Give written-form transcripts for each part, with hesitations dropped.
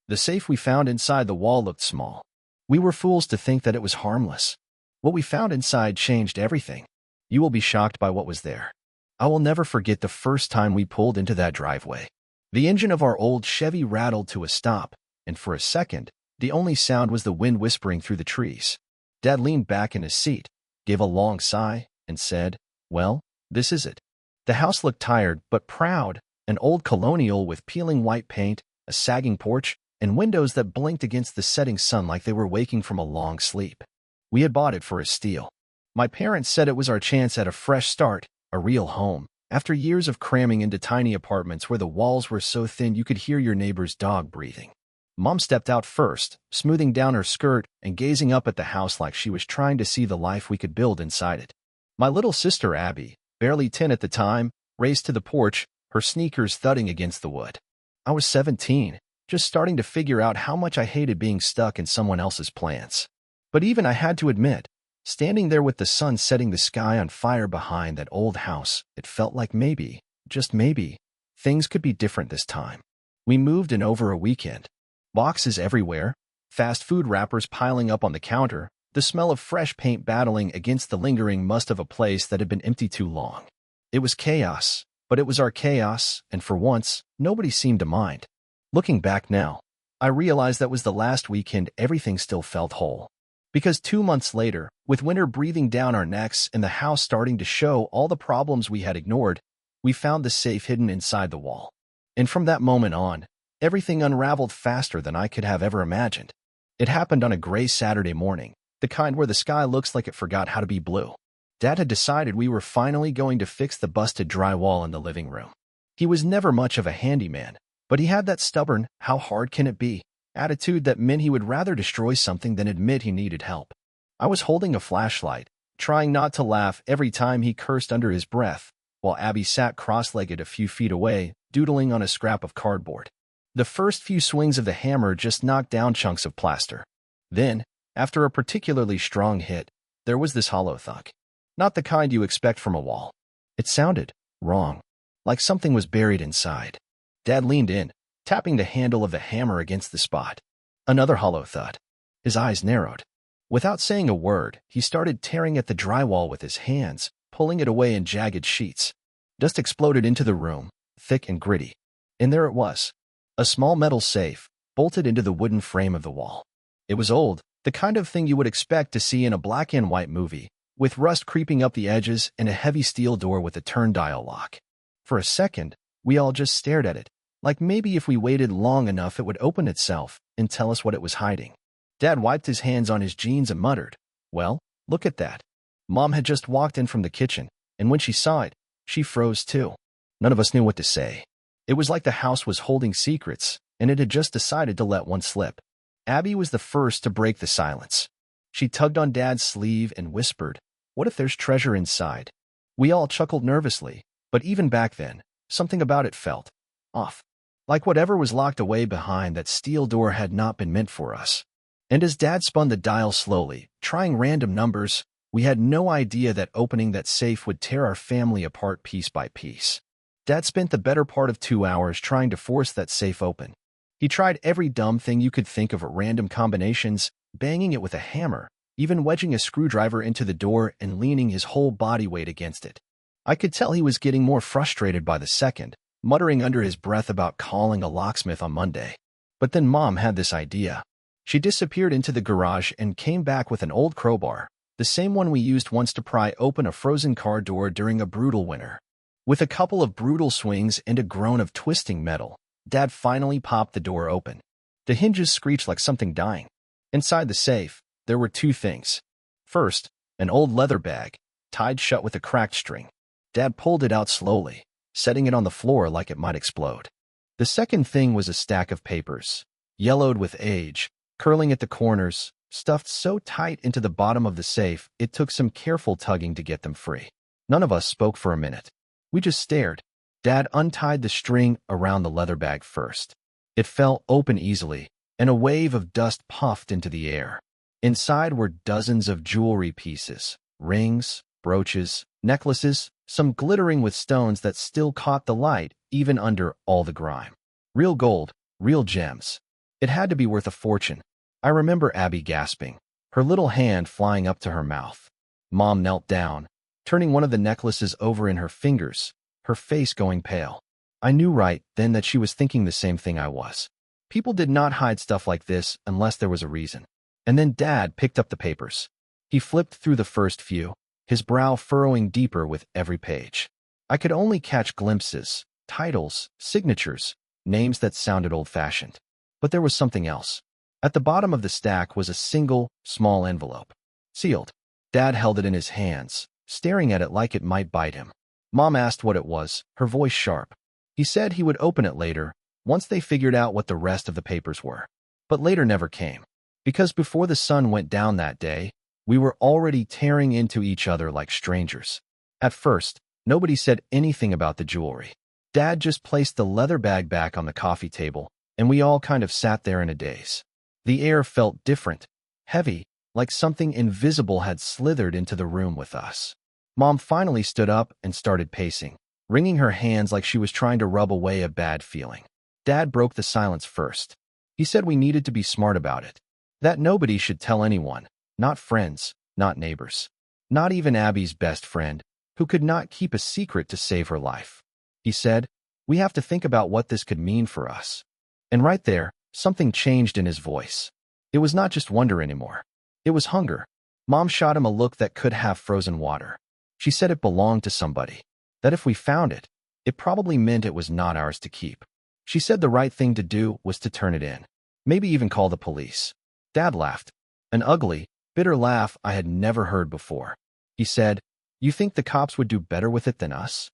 The safe we found inside the wall looked small. We were fools to think that it was harmless. What we found inside changed everything. You will be shocked by what was there. I will never forget the first time we pulled into that driveway. The engine of our old Chevy rattled to a stop, and for a second, the only sound was the wind whispering through the trees. Dad leaned back in his seat, gave a long sigh, and said, "Well, this is it." The house looked tired but proud, an old colonial with peeling white paint, a sagging porch, and windows that blinked against the setting sun like they were waking from a long sleep. We had bought it for a steal. My parents said it was our chance at a fresh start, a real home, after years of cramming into tiny apartments where the walls were so thin you could hear your neighbor's dog breathing. Mom stepped out first, smoothing down her skirt and gazing up at the house like she was trying to see the life we could build inside it. My little sister Abby, barely 10 at the time, raced to the porch, her sneakers thudding against the wood. I was 17, just starting to figure out how much I hated being stuck in someone else's plans. But even I had to admit, standing there with the sun setting the sky on fire behind that old house, it felt like maybe, just maybe, things could be different this time. We moved in over a weekend. Boxes everywhere, fast food wrappers piling up on the counter, the smell of fresh paint battling against the lingering must of a place that had been empty too long. It was chaos, but it was our chaos, and for once, nobody seemed to mind. Looking back now, I realized that was the last weekend everything still felt whole. Because 2 months later, with winter breathing down our necks and the house starting to show all the problems we had ignored, we found the safe hidden inside the wall. And from that moment on, everything unraveled faster than I could have ever imagined. It happened on a gray Saturday morning, the kind where the sky looks like it forgot how to be blue. Dad had decided we were finally going to fix the busted drywall in the living room. He was never much of a handyman, but he had that stubborn, how hard can it be, attitude that meant he would rather destroy something than admit he needed help. I was holding a flashlight, trying not to laugh every time he cursed under his breath, while Abby sat cross-legged a few feet away, doodling on a scrap of cardboard. The first few swings of the hammer just knocked down chunks of plaster. Then, after a particularly strong hit, there was this hollow thunk. Not the kind you expect from a wall. It sounded wrong, like something was buried inside. Dad leaned in, tapping the handle of the hammer against the spot. Another hollow thud. His eyes narrowed. Without saying a word, he started tearing at the drywall with his hands, pulling it away in jagged sheets. Dust exploded into the room, thick and gritty. And there it was. A small metal safe, bolted into the wooden frame of the wall. It was old, the kind of thing you would expect to see in a black and white movie, with rust creeping up the edges and a heavy steel door with a turn-dial lock. For a second, we all just stared at it, like maybe if we waited long enough it would open itself and tell us what it was hiding. Dad wiped his hands on his jeans and muttered, "Well, look at that." Mom had just walked in from the kitchen, and when she saw it, she froze too. None of us knew what to say. It was like the house was holding secrets, and it had just decided to let one slip. Abby was the first to break the silence. She tugged on Dad's sleeve and whispered, "What if there's treasure inside?" We all chuckled nervously, but even back then, something about it felt off. Like whatever was locked away behind that steel door had not been meant for us. And as Dad spun the dial slowly, trying random numbers, we had no idea that opening that safe would tear our family apart piece by piece. Dad spent the better part of 2 hours trying to force that safe open. He tried every dumb thing you could think of at random combinations, banging it with a hammer, even wedging a screwdriver into the door and leaning his whole body weight against it. I could tell he was getting more frustrated by the second, muttering under his breath about calling a locksmith on Monday. But then Mom had this idea. She disappeared into the garage and came back with an old crowbar, the same one we used once to pry open a frozen car door during a brutal winter. With a couple of brutal swings and a groan of twisting metal, Dad finally popped the door open. The hinges screeched like something dying. Inside the safe, there were 2 things. First, an old leather bag, tied shut with a cracked string. Dad pulled it out slowly, setting it on the floor like it might explode. The second thing was a stack of papers, yellowed with age, curling at the corners, stuffed so tight into the bottom of the safe it took some careful tugging to get them free. None of us spoke for a minute. We just stared. Dad untied the string around the leather bag first. It fell open easily, and a wave of dust puffed into the air. Inside were dozens of jewelry pieces, rings, brooches, necklaces, some glittering with stones that still caught the light even under all the grime. Real gold, real gems. It had to be worth a fortune. I remember Abby gasping, her little hand flying up to her mouth. Mom knelt down, turning one of the necklaces over in her fingers, her face going pale. I knew right then that she was thinking the same thing I was. People did not hide stuff like this unless there was a reason. And then Dad picked up the papers. He flipped through the first few, his brow furrowing deeper with every page. I could only catch glimpses, titles, signatures, names that sounded old-fashioned. But there was something else. At the bottom of the stack was a single, small envelope. Sealed. Dad held it in his hands, staring at it like it might bite him. Mom asked what it was, her voice sharp. He said he would open it later, once they figured out what the rest of the papers were. But later never came. Because before the sun went down that day, we were already tearing into each other like strangers. At first, nobody said anything about the jewelry. Dad just placed the leather bag back on the coffee table, and we all kind of sat there in a daze. The air felt different, heavy, like something invisible had slithered into the room with us. Mom finally stood up and started pacing, wringing her hands like she was trying to rub away a bad feeling. Dad broke the silence first. He said we needed to be smart about it. That nobody should tell anyone, not friends, not neighbors, not even Abby's best friend, who could not keep a secret to save her life. He said, we have to think about what this could mean for us. And right there, something changed in his voice. It was not just wonder anymore. It was hunger. Mom shot him a look that could have frozen water. She said it belonged to somebody. That if we found it, it probably meant it was not ours to keep. She said the right thing to do was to turn it in. Maybe even call the police. Dad laughed. An ugly, bitter laugh I had never heard before. He said, you think the cops would do better with it than us?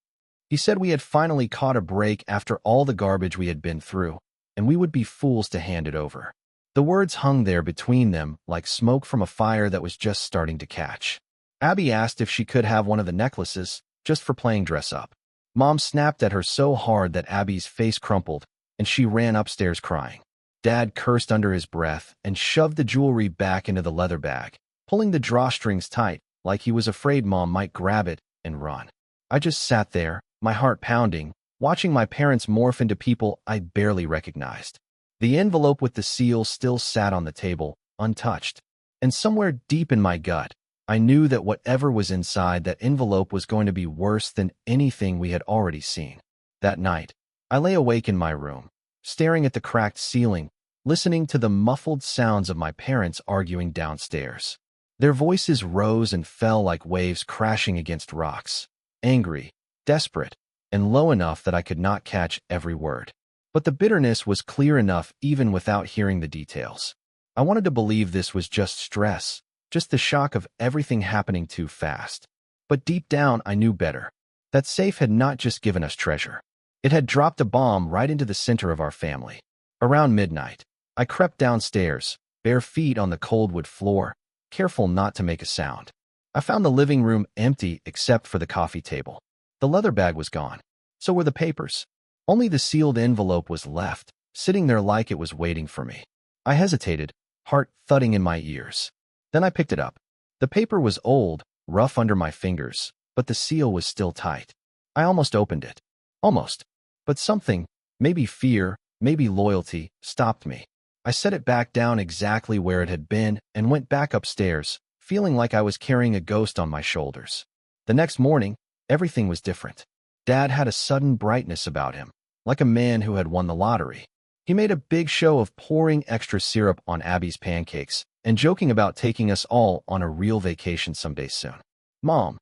He said we had finally caught a break after all the garbage we had been through, and we would be fools to hand it over. The words hung there between them like smoke from a fire that was just starting to catch. Abby asked if she could have one of the necklaces, just for playing dress-up. Mom snapped at her so hard that Abby's face crumpled, and she ran upstairs crying. Dad cursed under his breath and shoved the jewelry back into the leather bag, pulling the drawstrings tight, like he was afraid Mom might grab it and run. I just sat there, my heart pounding, watching my parents morph into people I barely recognized. The envelope with the seal still sat on the table, untouched. And somewhere deep in my gut, I knew that whatever was inside that envelope was going to be worse than anything we had already seen. That night, I lay awake in my room, staring at the cracked ceiling, listening to the muffled sounds of my parents arguing downstairs. Their voices rose and fell like waves crashing against rocks, angry, desperate, and low enough that I could not catch every word. But the bitterness was clear enough even without hearing the details. I wanted to believe this was just stress, just the shock of everything happening too fast. But deep down, I knew better. That safe had not just given us treasure. It had dropped a bomb right into the center of our family. Around midnight, I crept downstairs, bare feet on the cold wood floor, careful not to make a sound. I found the living room empty except for the coffee table. The leather bag was gone. So were the papers. Only the sealed envelope was left, sitting there like it was waiting for me. I hesitated, heart thudding in my ears. Then I picked it up. The paper was old, rough under my fingers, but the seal was still tight. I almost opened it. Almost. But something, maybe fear, maybe loyalty, stopped me. I set it back down exactly where it had been and went back upstairs, feeling like I was carrying a ghost on my shoulders. The next morning, everything was different. Dad had a sudden brightness about him, like a man who had won the lottery. He made a big show of pouring extra syrup on Abby's pancakes and joking about taking us all on a real vacation someday soon. Mom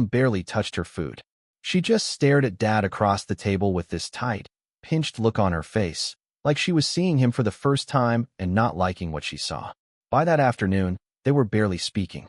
barely touched her food. She just stared at Dad across the table with this tight, pinched look on her face, like she was seeing him for the first time and not liking what she saw. By that afternoon, they were barely speaking.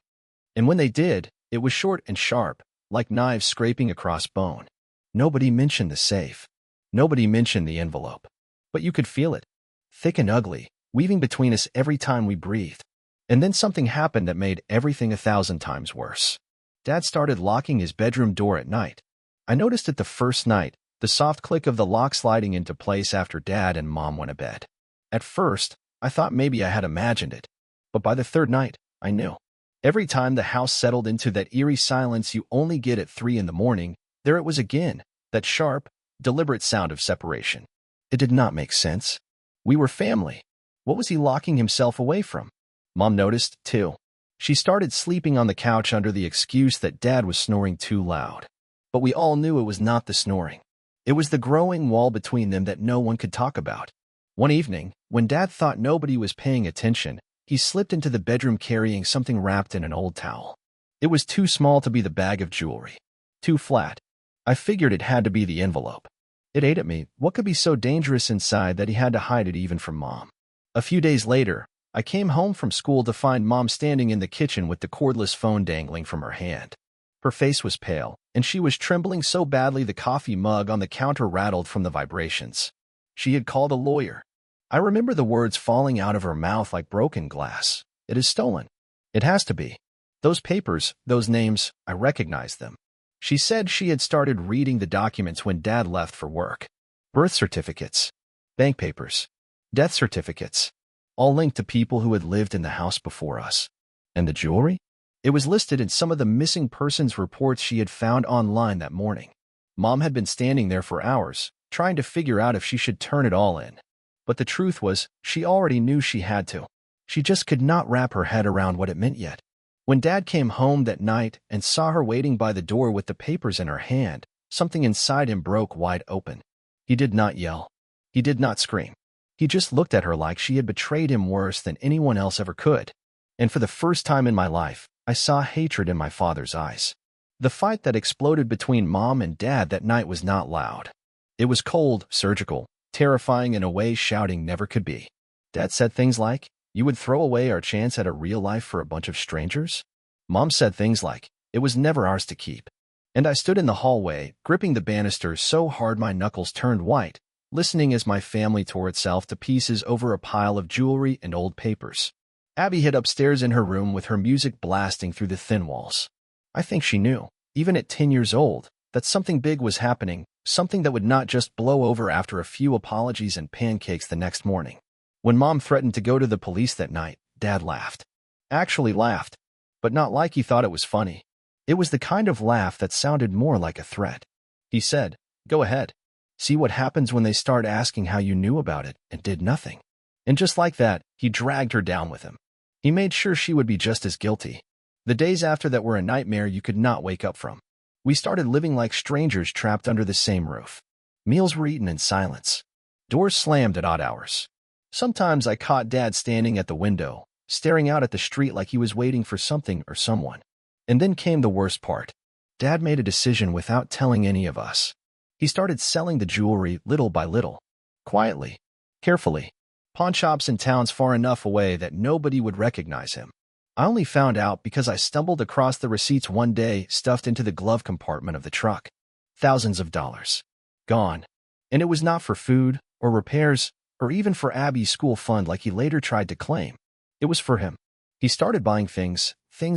And when they did, it was short and sharp, like knives scraping across bone. Nobody mentioned the safe. Nobody mentioned the envelope. But you could feel it, thick and ugly, weaving between us every time we breathed. And then something happened that made everything 1,000 times worse. Dad started locking his bedroom door at night. I noticed it the first night, the soft click of the lock sliding into place after Dad and Mom went to bed. At first, I thought maybe I had imagined it. But by the third night, I knew. Every time the house settled into that eerie silence you only get at 3 in the morning, there it was again, that sharp, deliberate sound of separation. It did not make sense. We were family. What was he locking himself away from? Mom noticed, too. She started sleeping on the couch under the excuse that Dad was snoring too loud. But we all knew it was not the snoring. It was the growing wall between them that no one could talk about. One evening, when Dad thought nobody was paying attention, he slipped into the bedroom carrying something wrapped in an old towel. It was too small to be the bag of jewelry. Too flat. I figured it had to be the envelope. It ate at me. What could be so dangerous inside that he had to hide it even from Mom? A few days later, I came home from school to find Mom standing in the kitchen with the cordless phone dangling from her hand. Her face was pale, and she was trembling so badly the coffee mug on the counter rattled from the vibrations. She had called a lawyer. I remember the words falling out of her mouth like broken glass. It is stolen. It has to be. Those papers, those names, I recognized them. She said she had started reading the documents when Dad left for work. Birth certificates, bank papers, death certificates, all linked to people who had lived in the house before us. And the jewelry? It was listed in some of the missing persons reports she had found online that morning. Mom had been standing there for hours, trying to figure out if she should turn it all in. But the truth was, she already knew she had to. She just could not wrap her head around what it meant yet. When Dad came home that night and saw her waiting by the door with the papers in her hand, something inside him broke wide open. He did not yell. He did not scream. He just looked at her like she had betrayed him worse than anyone else ever could. And for the first time in my life, I saw hatred in my father's eyes. The fight that exploded between Mom and Dad that night was not loud. It was cold, surgical, terrifying in a way shouting never could be. Dad said things like, "You would throw away our chance at a real life for a bunch of strangers?" Mom said things like, "It was never ours to keep." And I stood in the hallway, gripping the banisters so hard my knuckles turned white, listening as my family tore itself to pieces over a pile of jewelry and old papers. Abby hid upstairs in her room with her music blasting through the thin walls. I think she knew, even at 10 years old, that something big was happening, something that would not just blow over after a few apologies and pancakes the next morning. When Mom threatened to go to the police that night, Dad laughed. Actually laughed, but not like he thought it was funny. It was the kind of laugh that sounded more like a threat. He said, "Go ahead. See what happens when they start asking how you knew about it and did nothing." And just like that, he dragged her down with him. He made sure she would be just as guilty. The days after that were a nightmare you could not wake up from. We started living like strangers trapped under the same roof. Meals were eaten in silence. Doors slammed at odd hours. Sometimes I caught Dad standing at the window, staring out at the street like he was waiting for something or someone. And then came the worst part. Dad made a decision without telling any of us. He started selling the jewelry little by little. Quietly. Carefully. Pawn shops in towns far enough away that nobody would recognize him. I only found out because I stumbled across the receipts one day stuffed into the glove compartment of the truck. Thousands of dollars. Gone. And it was not for food, or repairs, or even for Abby's school fund like he later tried to claim. It was for him. He started buying things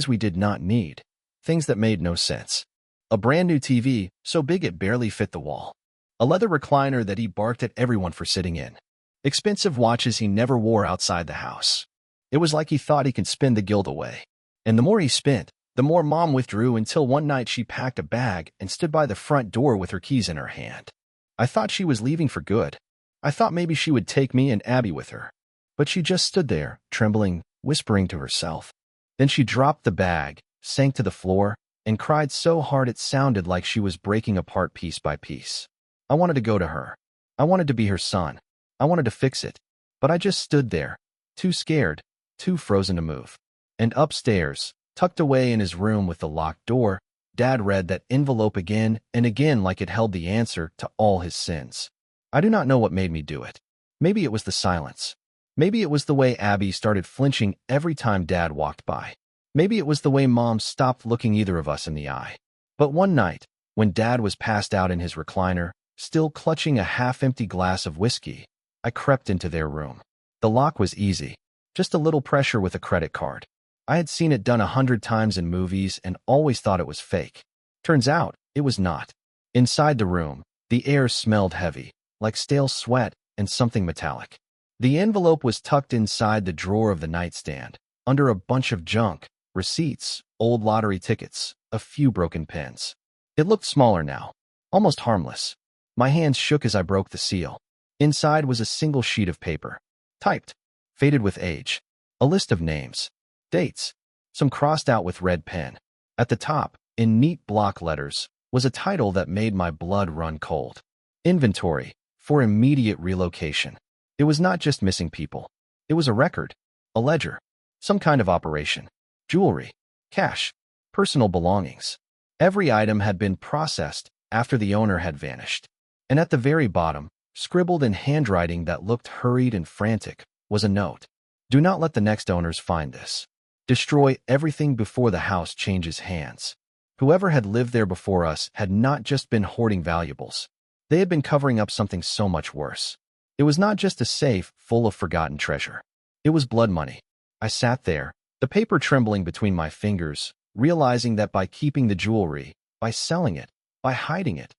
we did not need, things that made no sense. A brand new TV, so big it barely fit the wall. A leather recliner that he barked at everyone for sitting in. Expensive watches he never wore outside the house. It was like he thought he could spend the guilt away. And the more he spent, the more Mom withdrew until one night she packed a bag and stood by the front door with her keys in her hand. I thought she was leaving for good. I thought maybe she would take me and Abby with her. But she just stood there, trembling, whispering to herself. Then she dropped the bag, sank to the floor, and cried so hard it sounded like she was breaking apart piece by piece. I wanted to go to her. I wanted to be her son. I wanted to fix it. But I just stood there, too scared, too frozen to move. And upstairs, tucked away in his room with the locked door, Dad read that envelope again and again like it held the answer to all his sins. I do not know what made me do it. Maybe it was the silence. Maybe it was the way Abby started flinching every time Dad walked by. Maybe it was the way Mom stopped looking either of us in the eye. But one night, when Dad was passed out in his recliner, still clutching a half-empty glass of whiskey, I crept into their room. The lock was easy, just a little pressure with a credit card. I had seen it done 100 times in movies and always thought it was fake. Turns out, it was not. Inside the room, the air smelled heavy, like stale sweat and something metallic. The envelope was tucked inside the drawer of the nightstand, under a bunch of junk, receipts, old lottery tickets, a few broken pens. It looked smaller now, almost harmless. My hands shook as I broke the seal. Inside was a single sheet of paper, typed, faded with age, a list of names, dates, some crossed out with red pen. At the top, in neat block letters, was a title that made my blood run cold. Inventory for immediate relocation. It was not just missing people. It was a record, a ledger, some kind of operation. Jewelry, cash, personal belongings. Every item had been processed after the owner had vanished. And at the very bottom, scribbled in handwriting that looked hurried and frantic, was a note. Do not let the next owners find this. Destroy everything before the house changes hands. Whoever had lived there before us had not just been hoarding valuables. They had been covering up something so much worse. It was not just a safe full of forgotten treasure. It was blood money. I sat there, the paper trembling between my fingers, realizing that by keeping the jewelry, by selling it, by hiding it,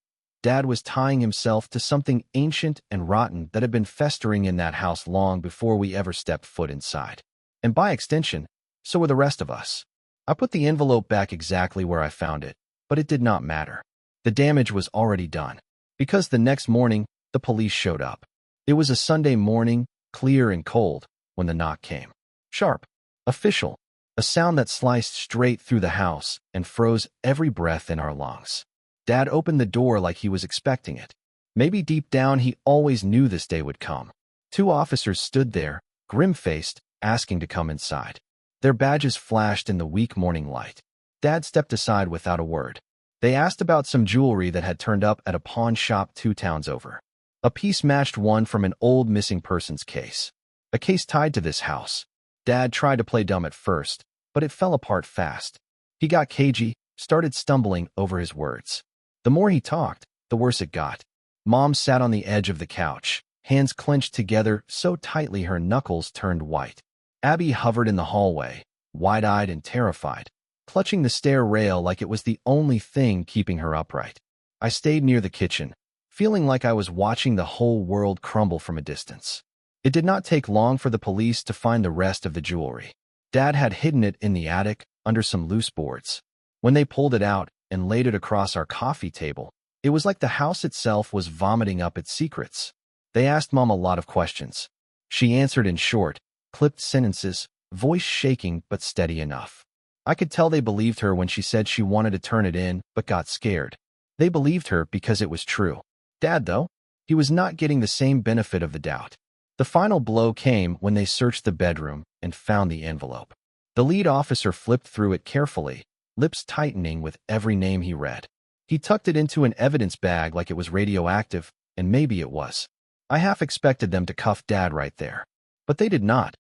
Dad was tying himself to something ancient and rotten that had been festering in that house long before we ever stepped foot inside. And by extension, so were the rest of us. I put the envelope back exactly where I found it, but it did not matter. The damage was already done. Because the next morning, the police showed up. It was a Sunday morning, clear and cold, when the knock came. Sharp, official, a sound that sliced straight through the house and froze every breath in our lungs. Dad opened the door like he was expecting it. Maybe deep down he always knew this day would come. Two officers stood there, grim-faced, asking to come inside. Their badges flashed in the weak morning light. Dad stepped aside without a word. They asked about some jewelry that had turned up at a pawn shop 2 towns over. A piece matched one from an old missing persons case. A case tied to this house. Dad tried to play dumb at first, but it fell apart fast. He got cagey, started stumbling over his words. The more he talked, the worse it got. Mom sat on the edge of the couch, hands clenched together so tightly her knuckles turned white. Abby hovered in the hallway, wide-eyed and terrified, clutching the stair rail like it was the only thing keeping her upright. I stayed near the kitchen, feeling like I was watching the whole world crumble from a distance. It did not take long for the police to find the rest of the jewelry. Dad had hidden it in the attic, under some loose boards. When they pulled it out and laid it across our coffee table, it was like the house itself was vomiting up its secrets. They asked Mom a lot of questions. She answered in short, clipped sentences, voice shaking but steady enough. I could tell they believed her when she said she wanted to turn it in but got scared. They believed her because it was true. Dad, though, he was not getting the same benefit of the doubt. The final blow came when they searched the bedroom and found the envelope. The lead officer flipped through it carefully, lips tightening with every name he read. He tucked it into an evidence bag like it was radioactive, and maybe it was. I half expected them to cuff Dad right there. But they did not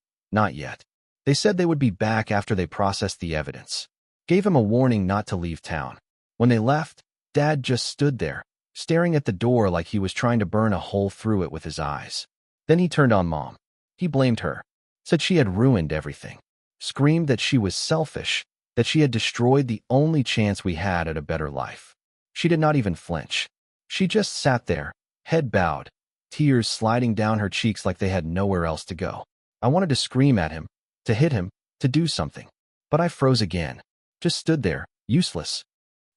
yet. They said they would be back after they processed the evidence. Gave him a warning not to leave town. When they left, Dad just stood there, staring at the door like he was trying to burn a hole through it with his eyes. Then he turned on Mom. He blamed her, said she had ruined everything, screamed that she was selfish, that she had destroyed the only chance we had at a better life. She did not even flinch. She just sat there, head bowed, tears sliding down her cheeks like they had nowhere else to go. I wanted to scream at him, to hit him, to do something. But I froze again. Just stood there, useless.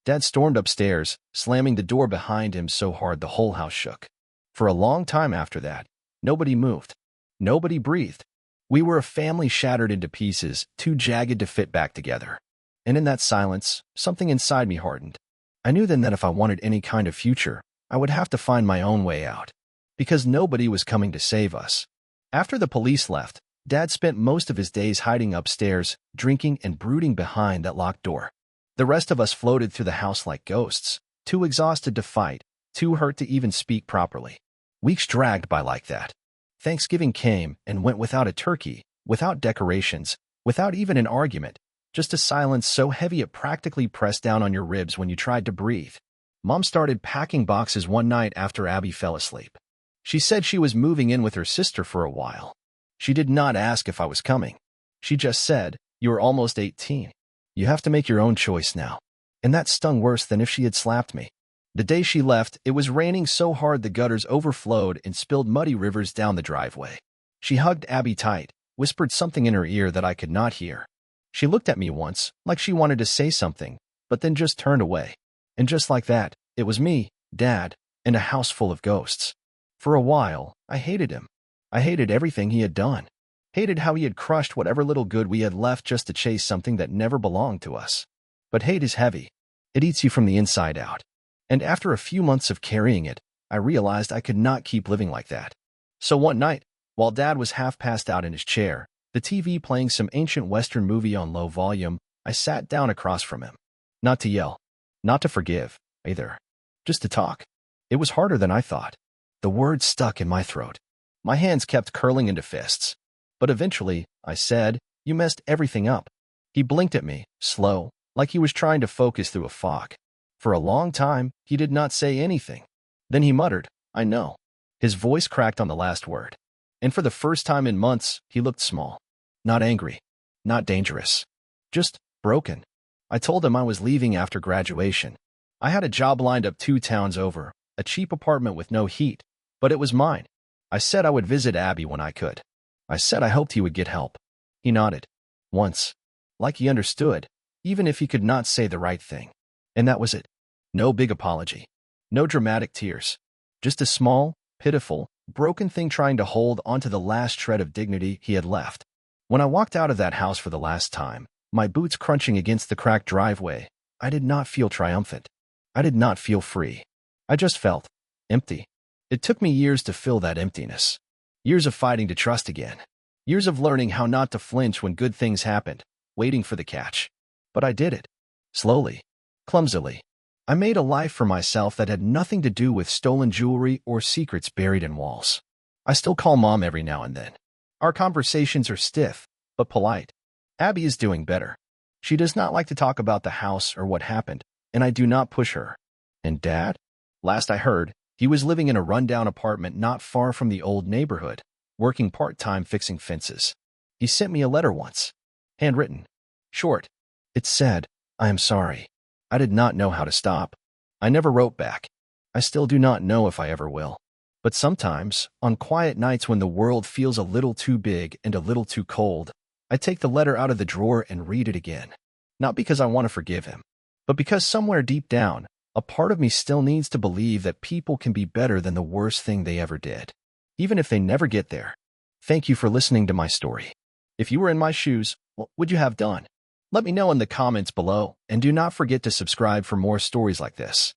Dad stormed upstairs, slamming the door behind him so hard the whole house shook. For a long time after that, nobody moved. Nobody breathed. We were a family shattered into pieces, too jagged to fit back together. And in that silence, something inside me hardened. I knew then that if I wanted any kind of future, I would have to find my own way out. Because nobody was coming to save us. After the police left, Dad spent most of his days hiding upstairs, drinking and brooding behind that locked door. The rest of us floated through the house like ghosts, too exhausted to fight, too hurt to even speak properly. Weeks dragged by like that. Thanksgiving came and went without a turkey, without decorations, without even an argument, just a silence so heavy it practically pressed down on your ribs when you tried to breathe. Mom started packing boxes one night after Abby fell asleep. She said she was moving in with her sister for a while. She did not ask if I was coming. She just said, "You are almost 18. You have to make your own choice now." And that stung worse than if she had slapped me. The day she left, it was raining so hard the gutters overflowed and spilled muddy rivers down the driveway. She hugged Abby tight, whispered something in her ear that I could not hear. She looked at me once, like she wanted to say something, but then just turned away. And just like that, it was me, Dad, and a house full of ghosts. For a while, I hated him. I hated everything he had done. Hated how he had crushed whatever little good we had left just to chase something that never belonged to us. But hate is heavy. It eats you from the inside out. And after a few months of carrying it, I realized I could not keep living like that. So one night, while Dad was half passed out in his chair, the TV playing some ancient Western movie on low volume, I sat down across from him. Not to yell. Not to forgive, either. Just to talk. It was harder than I thought. The words stuck in my throat. My hands kept curling into fists. But eventually, I said, "You messed everything up." He blinked at me, slow, like he was trying to focus through a fog. For a long time, he did not say anything. Then he muttered, "I know." His voice cracked on the last word. And for the first time in months, he looked small. Not angry. Not dangerous. Just broken. I told him I was leaving after graduation. I had a job lined up 2 towns over, a cheap apartment with no heat, but it was mine. I said I would visit Abby when I could. I said I hoped he would get help. He nodded. Once. Like he understood, even if he could not say the right thing. And that was it. No big apology. No dramatic tears. Just a small, pitiful, broken thing trying to hold onto the last shred of dignity he had left. When I walked out of that house for the last time, my boots crunching against the cracked driveway, I did not feel triumphant. I did not feel free. I just felt empty. It took me years to fill that emptiness. Years of fighting to trust again. Years of learning how not to flinch when good things happened, waiting for the catch. But I did it. Slowly. Clumsily. I made a life for myself that had nothing to do with stolen jewelry or secrets buried in walls. I still call Mom every now and then. Our conversations are stiff, but polite. Abby is doing better. She does not like to talk about the house or what happened, and I do not push her. And Dad? Last I heard, he was living in a rundown apartment not far from the old neighborhood, working part-time fixing fences. He sent me a letter once. Handwritten. Short. It said, "I am sorry. I did not know how to stop." I never wrote back. I still do not know if I ever will. But sometimes, on quiet nights when the world feels a little too big and a little too cold, I take the letter out of the drawer and read it again. Not because I want to forgive him, but because somewhere deep down, a part of me still needs to believe that people can be better than the worst thing they ever did. Even if they never get there. Thank you for listening to my story. If you were in my shoes, what would you have done? Let me know in the comments below, and do not forget to subscribe for more stories like this.